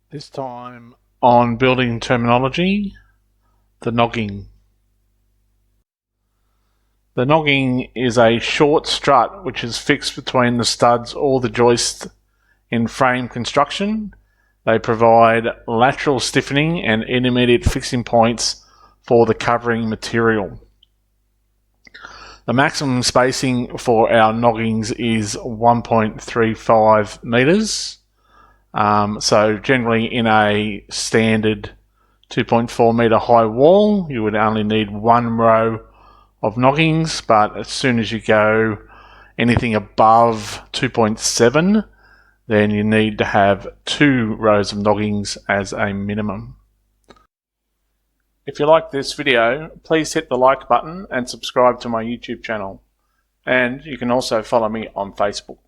This time on building terminology, the nogging. The nogging is a short strut which is fixed between the studs or the joist in frame construction. They provide lateral stiffening and intermediate fixing points for the covering material. The maximum spacing for our noggings is 1.35 metres. So generally in a standard 2.4 metre high wall, you would only need one row of noggings, but as soon as you go anything above 2.7, then you need to have 2 rows of noggings as a minimum. If you like this video, please hit the like button and subscribe to my YouTube channel. And you can also follow me on Facebook.